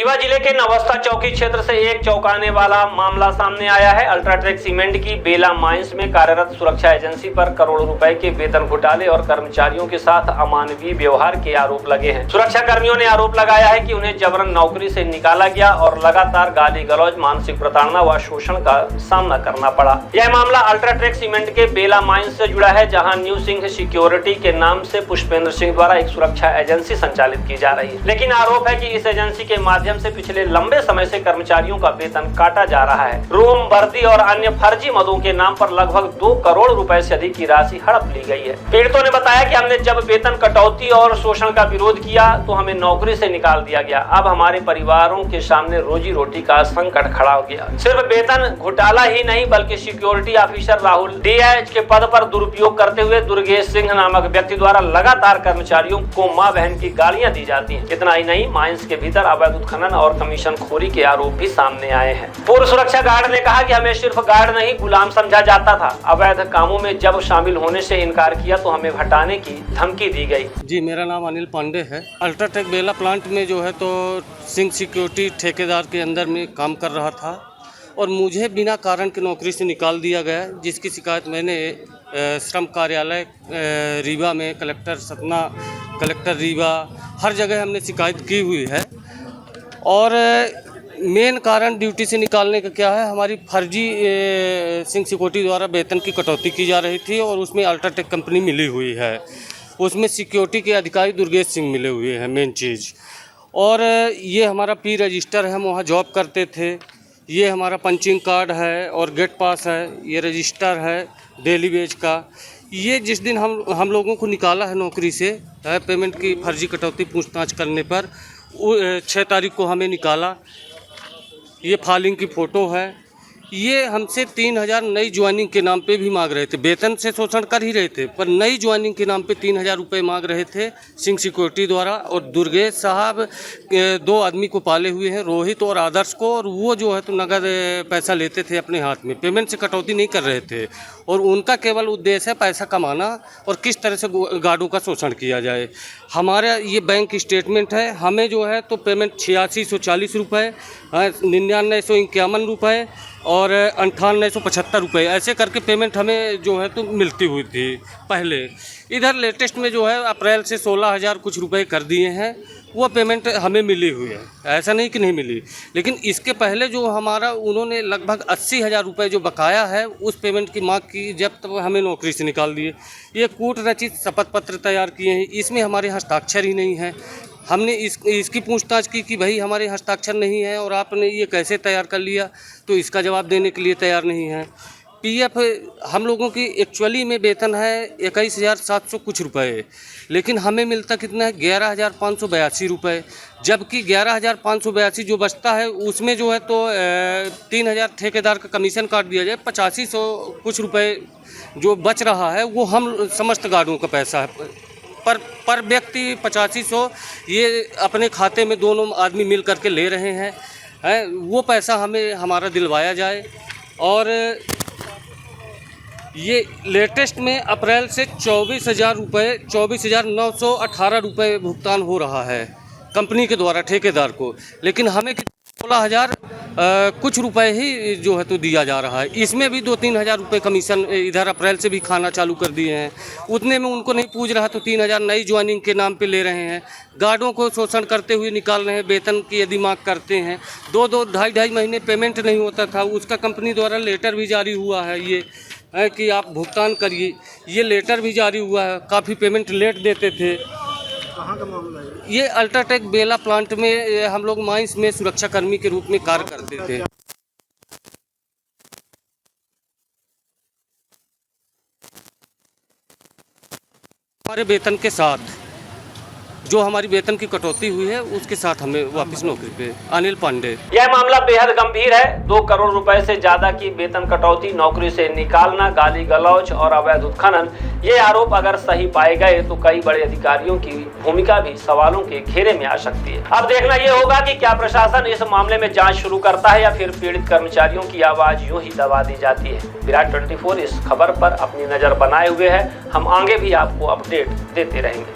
रीवा जिले के नवस्ता चौकी क्षेत्र से एक चौंकाने वाला मामला सामने आया है। अल्ट्राटेक सीमेंट की बेला माइंस में कार्यरत सुरक्षा एजेंसी पर करोड़ों रुपए के वेतन घोटाले और कर्मचारियों के साथ अमानवीय व्यवहार के आरोप लगे हैं। सुरक्षा कर्मियों ने आरोप लगाया है कि उन्हें जबरन नौकरी से निकाला गया और लगातार गाली गलौज, मानसिक प्रताड़ना व शोषण का सामना करना पड़ा। यह मामला अल्ट्राटेक सीमेंट के बेला माइंस से जुड़ा है, जहाँ न्यू सिंह सिक्योरिटी के नाम से पुष्पेंद्र सिंह द्वारा एक सुरक्षा एजेंसी संचालित की जा रही है। लेकिन आरोप है कि इस एजेंसी के माध्यम से पिछले लंबे समय से कर्मचारियों का वेतन काटा जा रहा है। रूम, वर्दी और अन्य फर्जी मदों के नाम पर लगभग 2 करोड़ रुपए से अधिक की राशि हड़प ली गई है। पीड़ितों ने बताया कि हमने जब वेतन कटौती और शोषण का विरोध किया तो हमें नौकरी से निकाल दिया गया। अब हमारे परिवारों के सामने रोजी रोटी का संकट खड़ा हो गया। सिर्फ वेतन घोटाला ही नहीं बल्कि सिक्योरिटी ऑफिसर राहुल DIH के पद पर दुरुपयोग करते हुए दुर्गेश सिंह नामक व्यक्ति द्वारा लगातार कर्मचारियों को मां बहन की गालियां दी जाती हैं। इतना ही नहीं, माइंस के भीतर अवैध उत्खनन और कमीशन खोरी के आरोप भी सामने आए हैं। पूर्व सुरक्षा गार्ड ने कहा कि हमें सिर्फ गार्ड नहीं गुलाम समझा जाता था। अवैध कामों में जब शामिल होने से इनकार किया तो हमें हटाने की धमकी दी गई। जी, मेरा नाम अनिल पांडे है। अल्ट्राटेक बेला प्लांट में जो है तो सिंह सिक्योरिटी ठेकेदार के अंदर में काम कर रहा था और मुझे बिना कारण की नौकरी से निकाल दिया गया, जिसकी शिकायत मैंने श्रम कार्यालय रीवा में, कलेक्टर सतना, कलेक्टर रीवा, हर जगह हमने शिकायत की हुई है। और मेन कारण ड्यूटी से निकालने का क्या है, हमारी फर्जी सिंह सिक्योरिटी द्वारा वेतन की कटौती की जा रही थी और उसमें अल्ट्राटेक कंपनी मिली हुई है। उसमें सिक्योरिटी के अधिकारी दुर्गेश सिंह मिले हुए हैं मेन चीज़। और ये हमारा P रजिस्टर है, हम वहाँ जॉब करते थे। ये हमारा पंचिंग कार्ड है और गेट पास है। ये रजिस्टर है डेली वेज का। ये जिस दिन हम लोगों को निकाला है नौकरी से, पेमेंट की फर्जी कटौती पूछताछ करने पर 6 तारीख को हमें निकाला। ये फाइलिंग की फ़ोटो है। ये हमसे 3000 नई ज्वाइनिंग के नाम पे भी मांग रहे थे। वेतन से शोषण कर ही रहे थे, पर नई ज्वाइनिंग के नाम पे 3000 रुपये मांग रहे थे सिंह सिक्योरिटी द्वारा। और दुर्गेश साहब 2 आदमी को पाले हुए हैं, रोहित और आदर्श को, और वो जो है तो नगद पैसा लेते थे अपने हाथ में, पेमेंट से कटौती नहीं कर रहे थे। और उनका केवल उद्देश्य है पैसा कमाना और किस तरह से गार्डों का शोषण किया जाए। हमारा ये बैंक स्टेटमेंट है, हमें जो है तो पेमेंट 8640 रुपये, 9951 रुपये और 9875 रुपये, ऐसे करके पेमेंट हमें जो है तो मिलती हुई थी पहले। इधर लेटेस्ट में जो है अप्रैल से 16,000 कुछ रुपए कर दिए हैं, वो पेमेंट हमें मिली हुई है, ऐसा नहीं कि नहीं मिली। लेकिन इसके पहले जो हमारा उन्होंने लगभग 80,000 रुपये जो बकाया है, उस पेमेंट की मांग की, जब तक हमें नौकरी से निकाल दिए। ये कूट रचित शपथ पत्र तैयार किए हैं, इसमें हमारे हस्ताक्षर ही नहीं है। हमने इसकी पूछताछ की कि भाई हमारे हस्ताक्षर नहीं है और आपने ये कैसे तैयार कर लिया, तो इसका जवाब देने के लिए तैयार नहीं है। PF हम लोगों की एक्चुअली में वेतन है 21,700 कुछ रुपए, लेकिन हमें मिलता कितना है 11,582 रुपये। जबकि 11,582 जो बचता है उसमें जो है तो 3,000 ठेकेदार का कमीशन काट दिया जाए, 8500 कुछ रुपये जो बच रहा है वो हम समस्त गार्डों का पैसा है। पर व्यक्ति 8500 ये अपने खाते में दोनों आदमी मिल करके ले रहे हैं, वो पैसा हमें हमारा दिलवाया जाए। और ये लेटेस्ट में अप्रैल से 24,000 रुपये, 24,918 रुपये भुगतान हो रहा है कंपनी के द्वारा ठेकेदार को, लेकिन हमें 16,000 कुछ रुपए ही जो है तो दिया जा रहा है। इसमें भी 2-3 हज़ार रुपये कमीशन इधर अप्रैल से भी खाना चालू कर दिए हैं। उतने में उनको नहीं पूछ रहा तो 3,000 नई ज्वाइनिंग के नाम पे ले रहे हैं। गार्डों को शोषण करते हुए निकाल रहे हैं। वेतन की यदि मांग करते हैं, 2-2, ढाई महीने पेमेंट नहीं होता था, उसका कंपनी द्वारा लेटर भी जारी हुआ है ये है कि आप भुगतान करिए, ये लेटर भी जारी हुआ है। काफ़ी पेमेंट लेट देते थे। कहाँ का मामला है? ये अल्ट्राटेक बेला प्लांट में हम लोग माइंस में सुरक्षा कर्मी के रूप में कार्य करते थे। हमारे वेतन के साथ जो हमारी वेतन की कटौती हुई है उसके साथ हमें वापस नौकरी पे। अनिल पांडे। यह मामला बेहद गंभीर है। 2 करोड़ रुपए से ज्यादा की वेतन कटौती, नौकरी से निकालना, गाली गलौज और अवैध उत्खनन, ये आरोप अगर सही पाए गए तो कई बड़े अधिकारियों की भूमिका भी सवालों के घेरे में आ सकती है। अब देखना यह होगा कि क्या प्रशासन इस मामले में जांच शुरू करता है या फिर पीड़ित कर्मचारियों की आवाज यूं ही दबा दी जाती है। विराट 24 इस खबर पर अपनी नजर बनाए हुए है। हम आगे भी आपको अपडेट देते रहेंगे।